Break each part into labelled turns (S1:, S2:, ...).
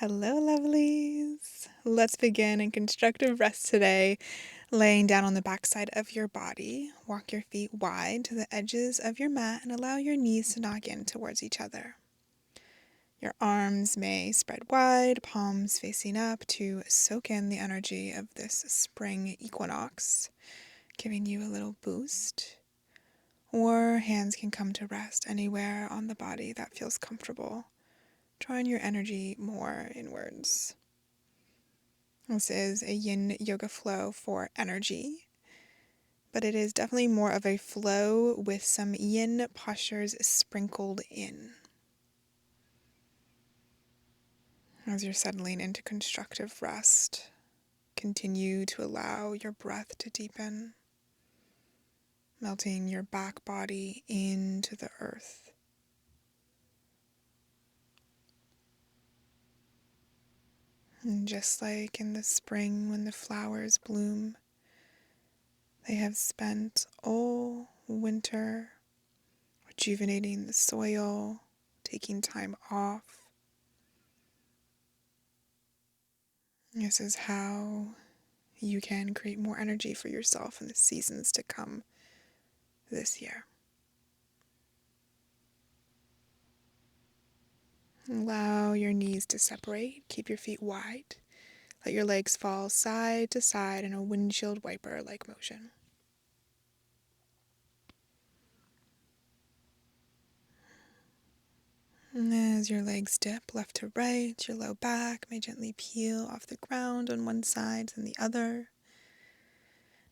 S1: Hello, lovelies. Let's begin in constructive rest today, laying down on the backside of your body. Walk your feet wide to the edges of your mat and allow your knees to knock in towards each other. Your arms may spread wide, palms facing up to soak in the energy of this spring equinox, giving you a little boost. Or hands can come to rest anywhere on the body that feels comfortable, drawing your energy more inwards. This is a yin yoga flow for energy, but it is definitely more of a flow with some yin postures sprinkled in. As you're settling into constructive rest, continue to allow your breath to deepen, melting your back body into the earth. And just like in the spring when the flowers bloom, they have spent all winter rejuvenating the soil, taking time off. This is how you can create more energy for yourself in the seasons to come this year. Allow your knees to separate. Keep your feet wide. Let your legs fall side to side in a windshield wiper-like motion. And as your legs dip left to right, your low back may gently peel off the ground on one side and the other.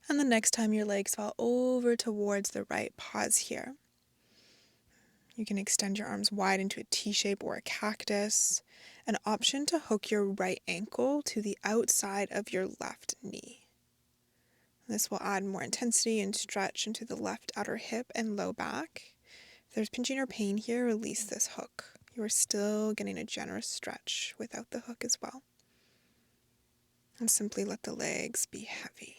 S1: And the next time your legs fall over towards the right, pause here. You can extend your arms wide into a T-shape or a cactus. An option to hook your right ankle to the outside of your left knee. This will add more intensity and stretch into the left outer hip and low back. If there's pinching or pain here, release this hook. You are still getting a generous stretch without the hook as well. And simply let the legs be heavy.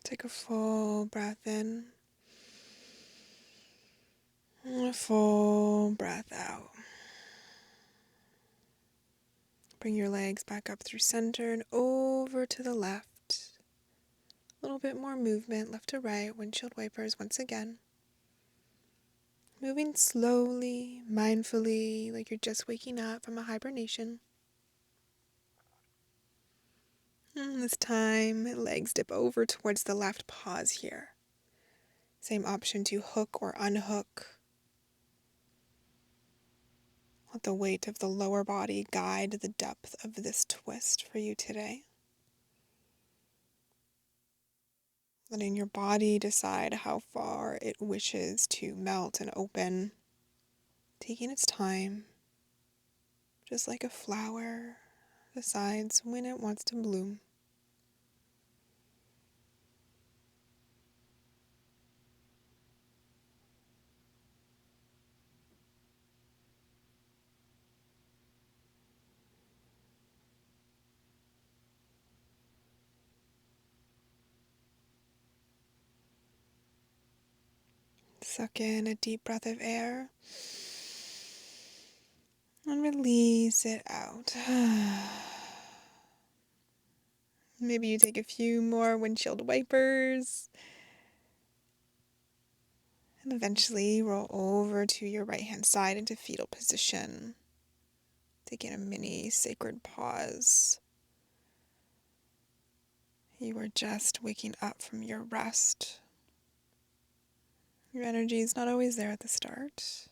S1: Take a full breath in. And a full breath out. Bring your legs back up through center and over to the left. A little bit more movement left to right, windshield wipers once again. Moving slowly, mindfully, like you're just waking up from a hibernation. And this time, legs dip over towards the left, pause here. Same option to hook or unhook. Let the weight of the lower body guide the depth of this twist for you today. Letting your body decide how far it wishes to melt and open. Taking its time, just like a flower decides when it wants to bloom. Suck in a deep breath of air and release it out. Maybe you take a few more windshield wipers and eventually roll over to your right hand side into fetal position. Taking a mini sacred pause. You are just waking up from your rest. Your energy is not always there at the start.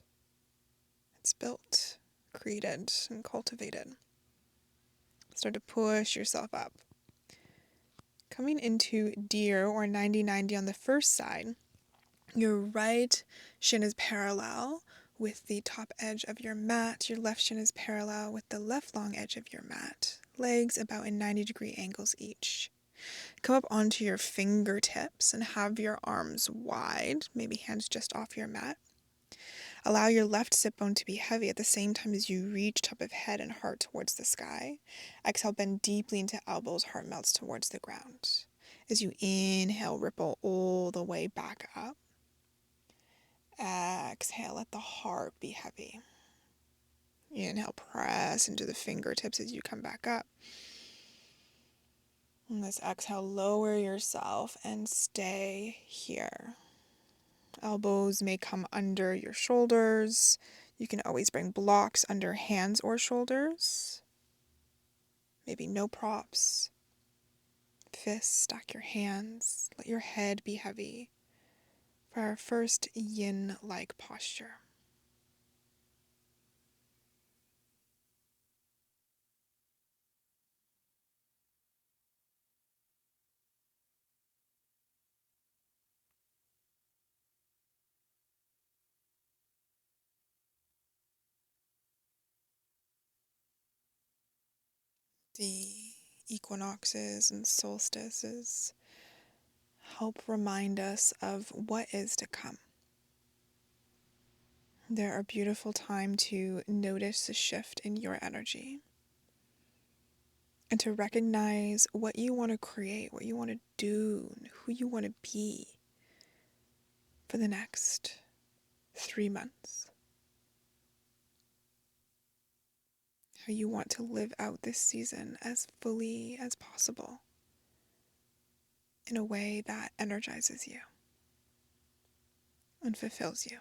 S1: It's built, created, and cultivated. Start to push yourself up. Coming into deer or 90-90 on the first side, your right shin is parallel with the top edge of your mat. Your left shin is parallel with the left long edge of your mat. Legs about in 90-degree angles each. Come up onto your fingertips and have your arms wide, maybe hands just off your mat. Allow your left sit bone to be heavy at the same time as you reach top of head and heart towards the sky. Exhale, bend deeply into elbows, heart melts towards the ground. As you inhale, ripple all the way back up. Exhale, let the heart be heavy. Inhale, press into the fingertips as you come back up. And this exhale, lower yourself and stay here. Elbows may come under your shoulders. You can always bring blocks under hands or shoulders. Maybe no props. Fists, stack your hands. Let your head be heavy for our first yin-like posture. The equinoxes and solstices help remind us of what is to come. They're a beautiful time to notice the shift in your energy and to recognize what you want to create, what you want to do, who you want to be for the next 3 months. How you want to live out this season as fully as possible in a way that energizes you and fulfills you.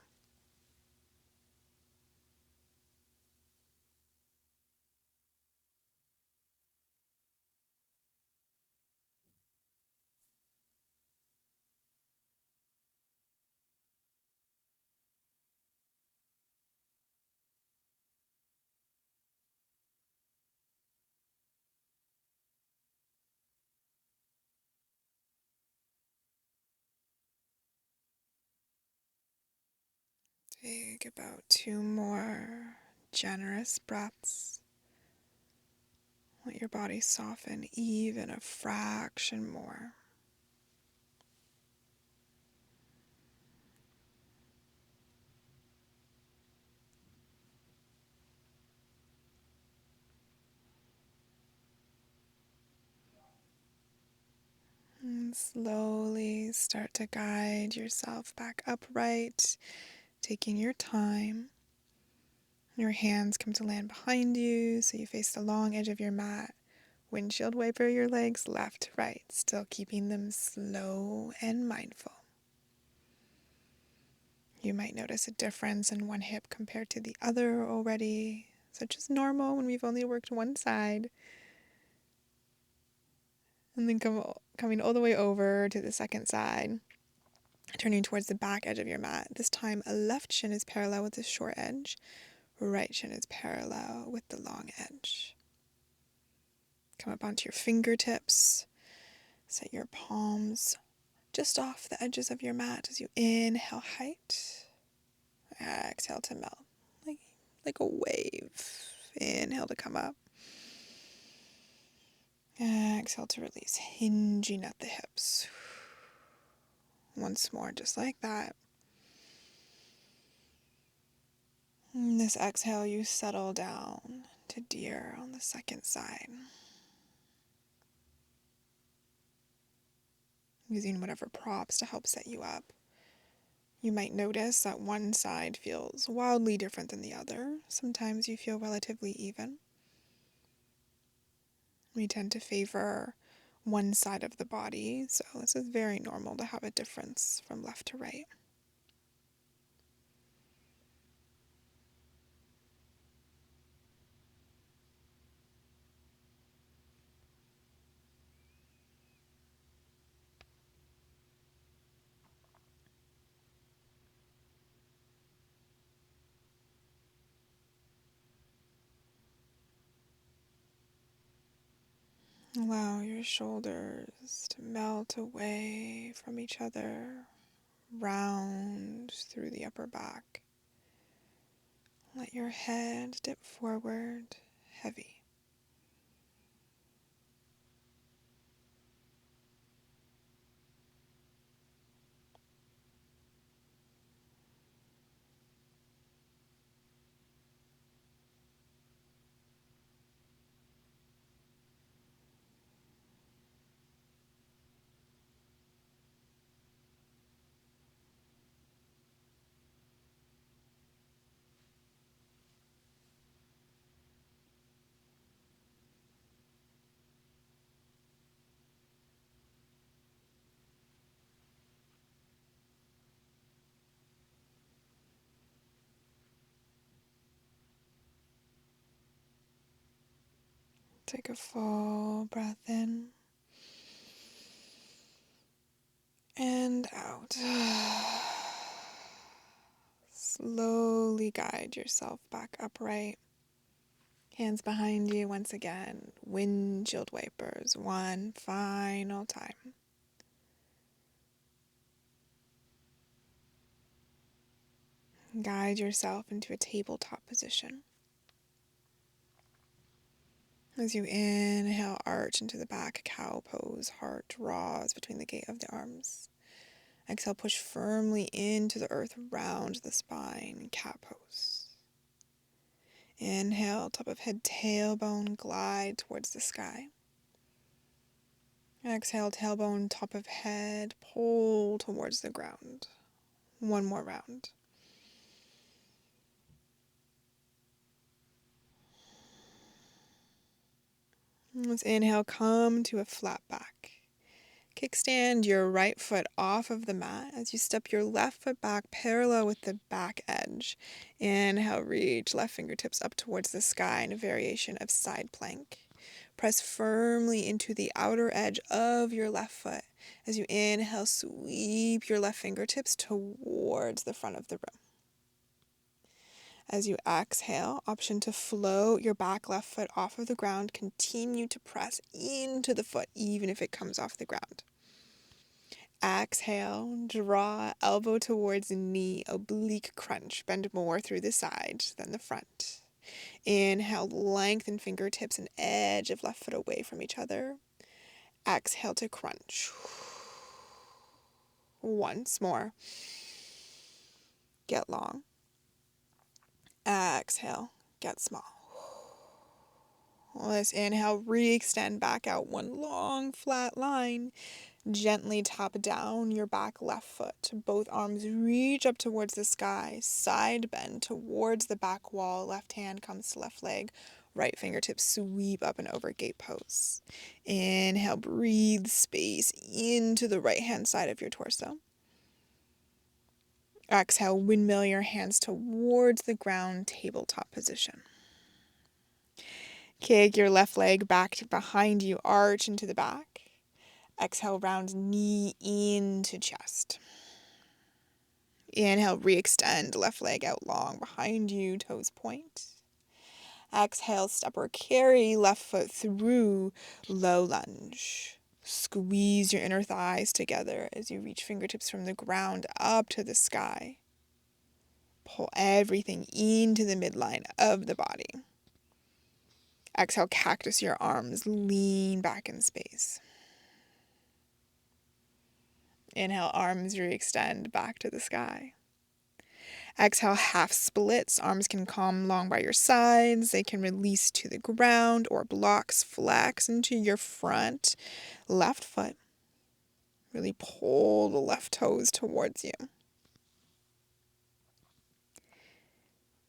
S1: Take about 2 more generous breaths. Let your body soften even a fraction more. And slowly start to guide yourself back upright, taking your time. Your hands come to land behind you, so you face the long edge of your mat. Windshield wiper your legs left, right, still keeping them slow and mindful. You might notice a difference in one hip compared to the other already, such as normal when we've only worked one side. And then coming all the way over to the second side, turning towards the back edge of your mat. This time, a left shin is parallel with the short edge, right shin is parallel with the long edge. Come up onto your fingertips. Set your palms just off the edges of your mat as you inhale height. Exhale to melt, like a wave. Inhale to come up. Exhale to release, hinging at the hips. Once more, just like that. And this exhale, you settle down to deer on the second side. Using whatever props to help set you up. You might notice that one side feels wildly different than the other. Sometimes you feel relatively even. We tend to favor one side of the body, so this is very normal to have a difference from left to right. Allow your shoulders to melt away from each other, round through the upper back. Let your head dip forward, heavy. Take a full breath in and out. Slowly guide yourself back upright. Hands behind you once again. Windshield wipers one final time. Guide yourself into a tabletop position. As you inhale, arch into the back, cow pose, heart draws between the gate of the arms. Exhale, push firmly into the earth, round the spine, cat pose. Inhale, top of head, tailbone, glide towards the sky. Exhale, tailbone, top of head, pull towards the ground. One more round. Let's inhale, come to a flat back. Kickstand your right foot off of the mat as you step your left foot back parallel with the back edge. Inhale, reach left fingertips up towards the sky in a variation of side plank. Press firmly into the outer edge of your left foot. As you inhale, sweep your left fingertips towards the front of the room. As you exhale, option to float your back left foot off of the ground. Continue to press into the foot, even if it comes off the ground. Exhale, draw elbow towards knee, oblique crunch. Bend more through the side than the front. Inhale, lengthen fingertips and edge of left foot away from each other. Exhale to crunch. Once more. Get long. Exhale, get small. Let's inhale, re-extend back out one long flat line. Gently tap down your back left foot. Both arms reach up towards the sky. Side bend towards the back wall. Left hand comes to left leg. Right fingertips sweep up and over gate pose. Inhale, breathe space into the right hand side of your torso. Exhale, windmill your hands towards the ground, tabletop position. Kick your left leg back behind you, arch into the back. Exhale, round knee into chest. Inhale, re-extend left leg out long behind you, toes point. Exhale, step or carry left foot through low lunge. Squeeze your inner thighs together as you reach fingertips from the ground up to the sky. Pull everything into the midline of the body. Exhale, cactus your arms, lean back in space. Inhale, arms re-extend back to the sky. Exhale, half splits. Arms can come long by your sides. They can release to the ground or blocks flex into your front left foot. Really pull the left toes towards you.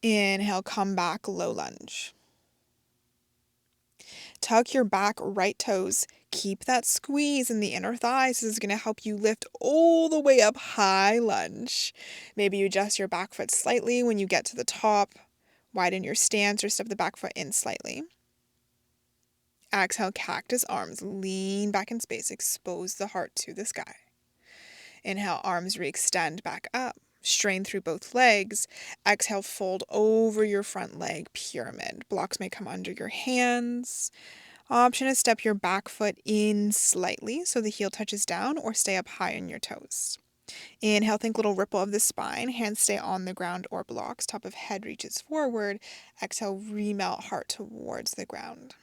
S1: Inhale, come back, low lunge. Tuck your back right toes. Keep that squeeze in the inner thighs. This is going to help you lift all the way up, high lunge. Maybe you adjust your back foot slightly when you get to the top. Widen your stance or step the back foot in slightly. Exhale, cactus arms. Lean back in space. Expose the heart to the sky. Inhale, arms re-extend back up. Strain through both legs. Exhale, fold over your front leg, pyramid. Blocks may come under your hands. Option is step your back foot in slightly so the heel touches down or stay up high on your toes. Inhale, think little ripple of the spine. Hands stay on the ground or blocks. Top of head reaches forward. Exhale, remelt heart towards the ground.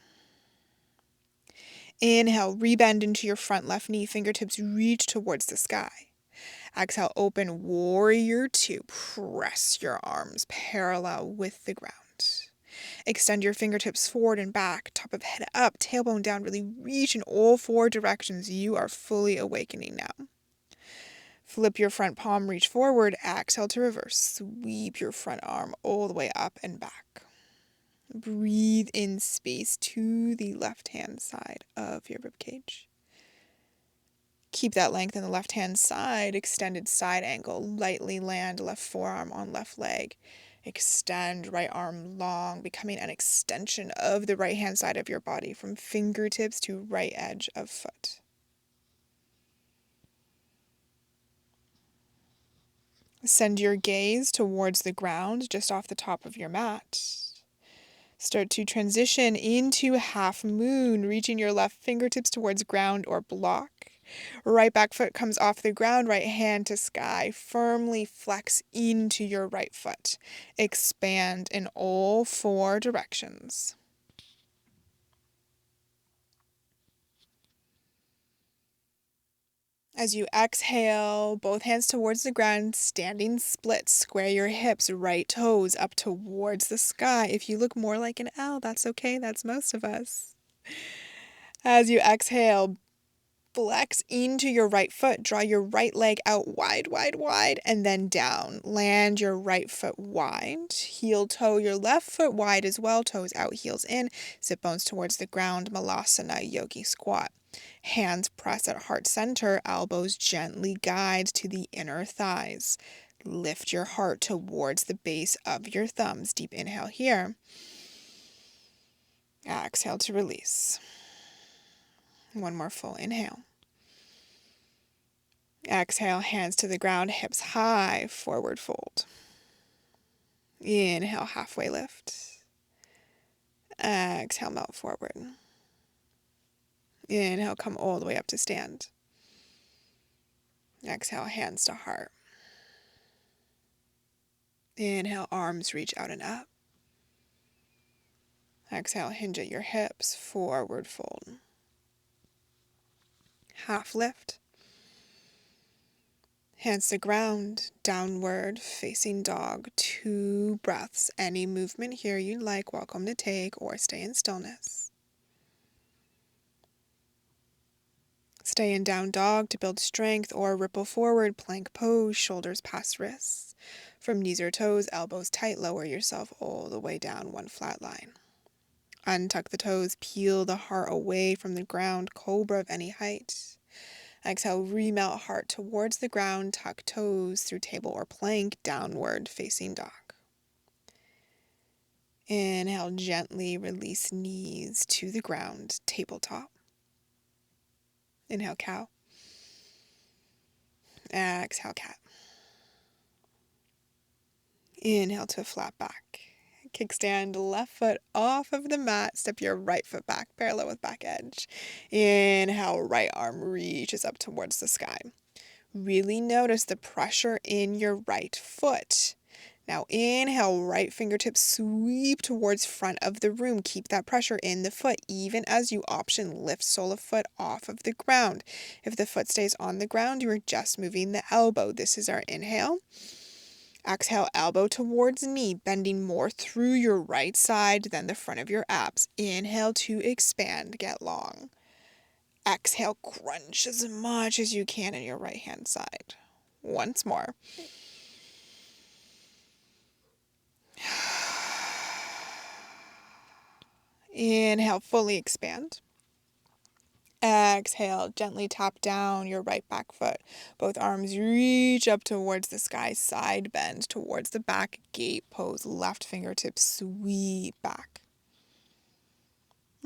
S1: Inhale, rebend into your front left knee. Fingertips reach towards the sky. Exhale, open warrior two. Press your arms parallel with the ground. Extend your fingertips forward and back, top of head up, tailbone down. Really reach in all four directions. You are fully awakening now. Flip your front palm, reach forward. Exhale to reverse. Sweep your front arm all the way up and back. Breathe in space to the left-hand side of your ribcage. Keep that length in the left-hand side, extended side angle. Lightly land left forearm on left leg. Extend right arm long, becoming an extension of the right hand side of your body from fingertips to right edge of foot. Send your gaze towards the ground just off the top of your mat. Start to transition into half moon, reaching your left fingertips towards ground or block. Right back foot comes off the ground, right hand to sky. Firmly flex into your right foot. Expand in all four directions. As you exhale, both hands towards the ground, standing split, square your hips, right toes up towards the sky. If you look more like an L, that's okay, that's most of us. As you exhale, flex into your right foot, draw your right leg out wide, wide, wide, and then down. Land your right foot wide, heel toe your left foot wide as well, toes out, heels in, sit bones towards the ground, Malasana Yogi Squat. Hands press at heart center, elbows gently guide to the inner thighs. Lift your heart towards the base of your thumbs. Deep inhale here. Exhale to release. One more full inhale. Exhale, hands to the ground, hips high, forward fold. Inhale, halfway lift. Exhale, melt forward. Inhale, come all the way up to stand. Exhale, hands to heart. Inhale, arms reach out and up. Exhale, hinge at your hips, forward fold. Half lift. Hands to ground, downward facing dog, 2 breaths. Any movement here you'd like, welcome to take or stay in stillness. Stay in down dog to build strength or ripple forward, plank pose, shoulders past wrists. From knees or toes, elbows tight, lower yourself all the way down, one flat line. Untuck the toes, peel the heart away from the ground, cobra of any height. Exhale, remelt heart towards the ground, tuck toes through table or plank, downward facing dog. Inhale, gently release knees to the ground, tabletop. Inhale, cow. Exhale, cat. Inhale to a flat back. Kickstand left foot off of the mat. Step your right foot back, parallel with back edge. Inhale, right arm reaches up towards the sky. Really notice the pressure in your right foot. Now inhale, right fingertips sweep towards front of the room. Keep that pressure in the foot, even as you option lift sole of foot off of the ground. If the foot stays on the ground, you are just moving the elbow. This is our inhale. Exhale, elbow towards knee, bending more through your right side than the front of your abs. Inhale to expand, get long. Exhale, crunch as much as you can in your right hand side. Once more. Inhale, fully expand. Exhale, gently tap down your right back foot. Both arms reach up towards the sky, side bend towards the back, gate pose, left fingertips sweep back.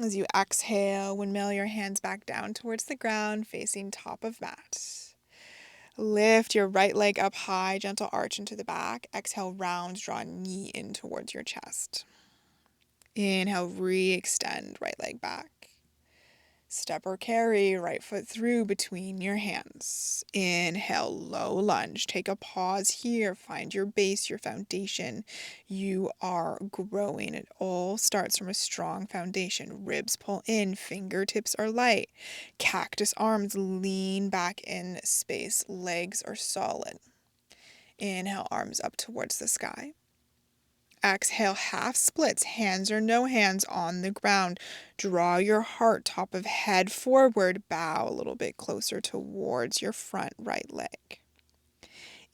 S1: As you exhale, windmill your hands back down towards the ground, facing top of mat. Lift your right leg up high, gentle arch into the back. Exhale, round, draw knee in towards your chest. Inhale, re-extend right leg back. Step or carry, right foot through between your hands. Inhale, low lunge. Take a pause here. Find your base, your foundation. You are growing. It all starts from a strong foundation. Ribs pull in, fingertips are light. Cactus arms lean back in space. Legs are solid. Inhale, arms up towards the sky. Exhale, half splits, hands or no hands on the ground. Draw your heart, top of head forward, bow a little bit closer towards your front right leg.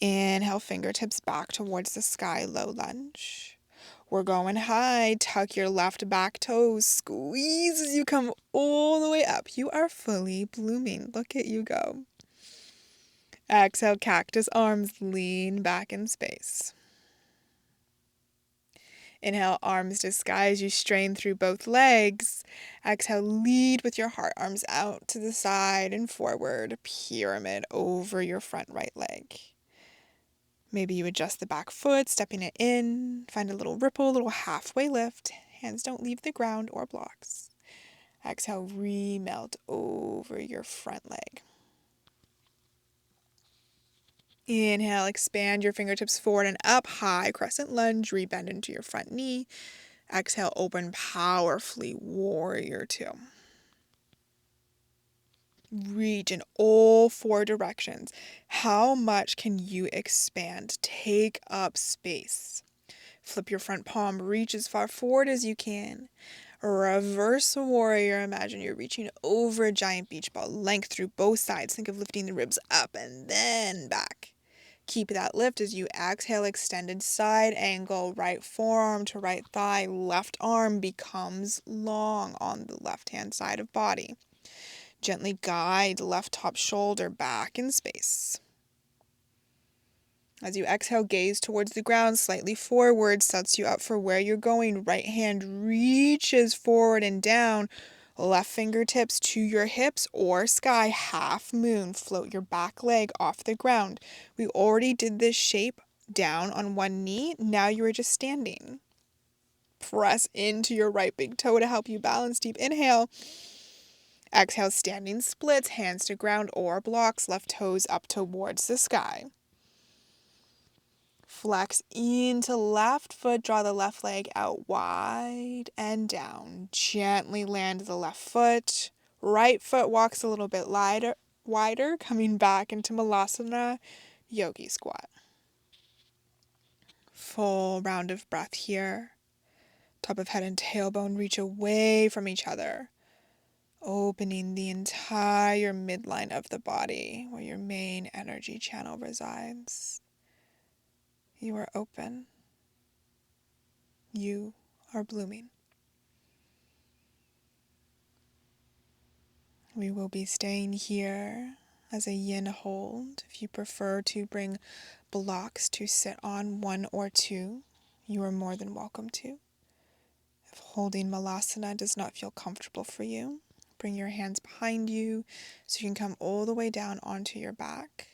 S1: Inhale, fingertips back towards the sky, low lunge. We're going high, tuck your left back toes, squeeze as you come all the way up. You are fully blooming. Look at you go. Exhale, cactus arms, lean back in space. Inhale, arms to sky as you strain through both legs. Exhale, lead with your heart, arms out to the side and forward, pyramid over your front right leg. Maybe you adjust the back foot, stepping it in, find a little ripple, a little halfway lift. Hands don't leave the ground or blocks. Exhale, remelt over your front leg. Inhale, expand your fingertips forward and up, high crescent lunge, rebend into your front knee. Exhale, open powerfully, warrior two. Reach in all four directions. How much can you expand? Take up space. Flip your front palm, reach as far forward as you can. Reverse warrior. Imagine you're reaching over a giant beach ball, length through both sides. Think of lifting the ribs up and then back. Keep that lift as you exhale, extended side angle, right forearm to right thigh, left arm becomes long on the left-hand side of body. Gently guide left top shoulder back in space. As you exhale, gaze towards the ground, slightly forward, sets you up for where you're going. Right hand reaches forward and down. Left fingertips to your hips or sky, half moon. Float your back leg off the ground. We already did this shape down on one knee. Now you are just standing. Press into your right big toe to help you balance. Deep inhale. Exhale, standing splits, hands to ground or blocks, left toes up towards the sky. Flex into left foot, draw the left leg out wide and down. Gently land the left foot. Right foot walks a little bit wider, coming back into Malasana Yogi Squat. Full round of breath here. Top of head and tailbone reach away from each other, opening the entire midline of the body where your main energy channel resides. You are open. You are blooming. We will be staying here as a yin hold. If you prefer to bring blocks to sit on, one or two, you are more than welcome to. If holding Malasana does not feel comfortable for you, bring your hands behind you so you can come all the way down onto your back.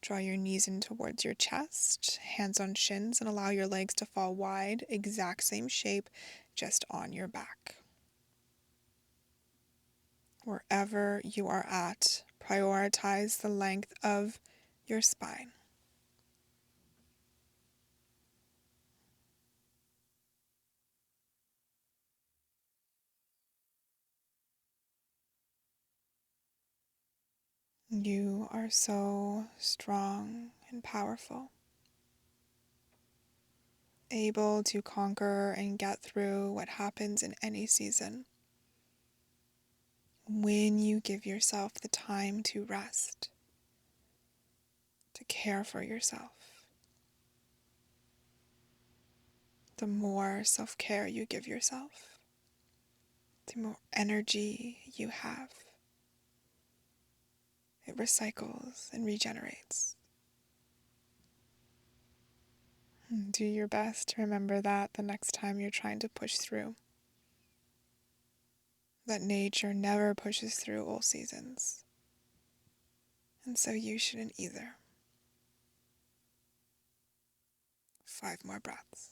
S1: Draw your knees in towards your chest, hands on shins, and allow your legs to fall wide, exact same shape, just on your back. Wherever you are at, prioritize the length of your spine. You are so strong and powerful, able to conquer and get through what happens in any season. When you give yourself the time to rest, to care for yourself, the more self-care you give yourself, the more energy you have. It recycles and regenerates. Do your best to remember that the next time you're trying to push through. That nature never pushes through all seasons. And so you shouldn't either. 5 more breaths.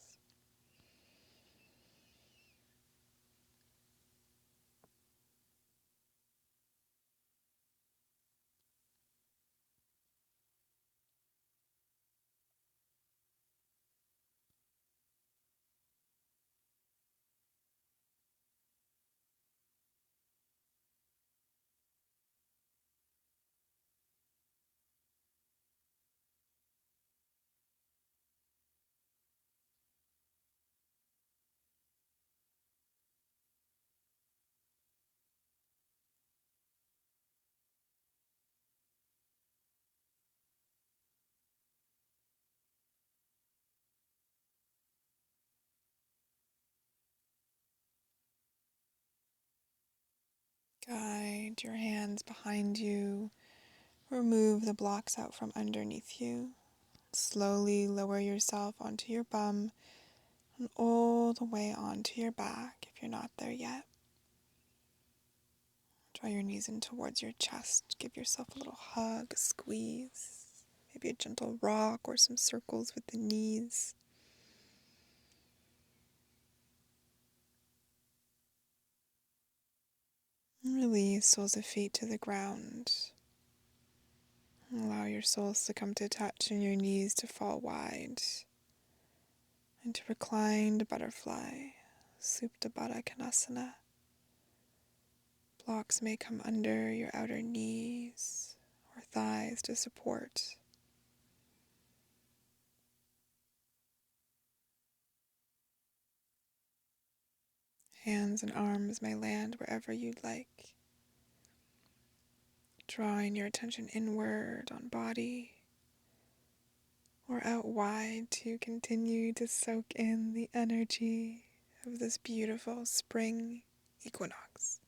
S1: Guide your hands behind you. Remove the blocks out from underneath you. Slowly lower yourself onto your bum and all the way onto your back if you're not there yet. Draw your knees in towards your chest. Give yourself a little hug, a squeeze, maybe a gentle rock or some circles with the knees. And release soles of feet to the ground. Allow your soles to come to touch and your knees to fall wide. Into reclined butterfly, Supta Baddha Konasana. Blocks may come under your outer knees or thighs to support. Hands and arms may land wherever you'd like. Drawing your attention inward on body or out wide to continue to soak in the energy of this beautiful spring equinox.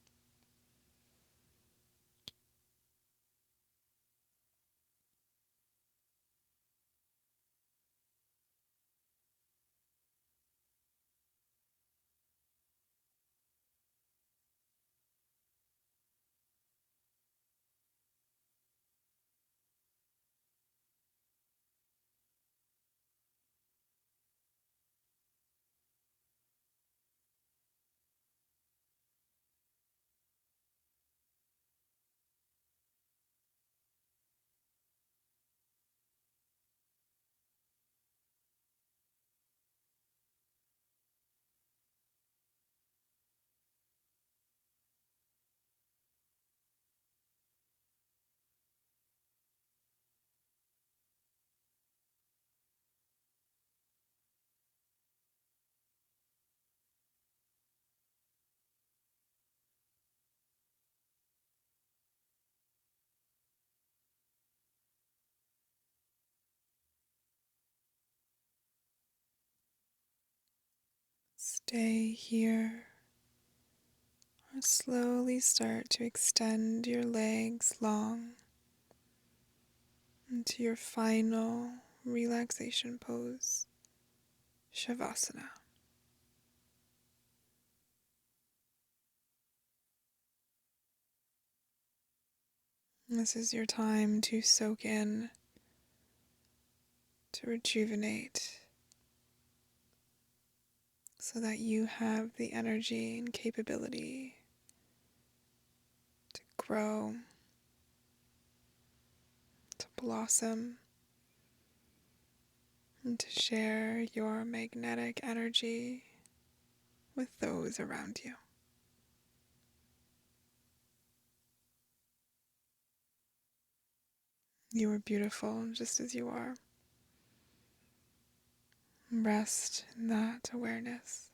S1: Stay here or slowly start to extend your legs long into your final relaxation pose, Shavasana. This is your time to soak in, to rejuvenate, so that you have the energy and capability to grow, to blossom, and to share your magnetic energy with those around you. You are beautiful just as you are. Rest in that awareness.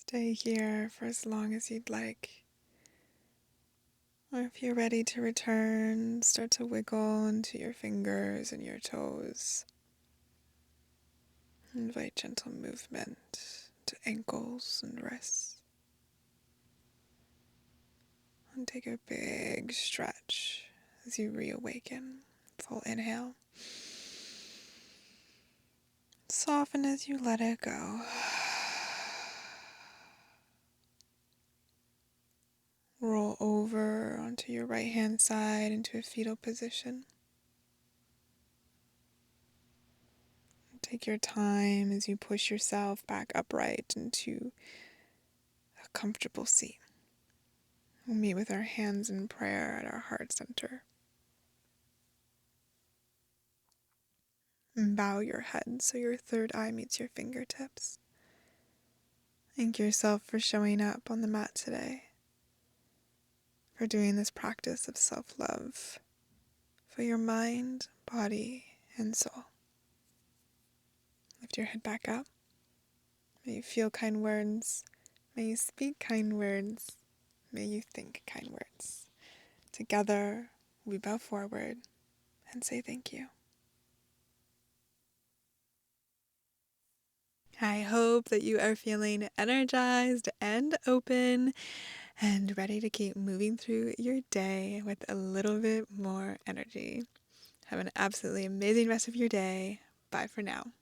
S1: Stay here for as long as you'd like. Or if you're ready to return, start to wiggle into your fingers and your toes. Invite gentle movement to ankles and wrists. And take a big stretch as you reawaken. Full inhale. Soften as you let it go. Roll over onto onto your right hand side into a fetal position. Take your time as you push yourself back upright into a comfortable seat. We'll meet with our hands in prayer at our heart center. And bow your head so your third eye meets your fingertips. Thank yourself for showing up on the mat today, for doing this practice of self-love for your mind, body, and soul. Lift your head back up. May you feel kind words. May you speak kind words. May you think kind words. Together, we bow forward and say thank you. I hope that you are feeling energized and open and ready to keep moving through your day with a little bit more energy. Have an absolutely amazing rest of your day. Bye for now.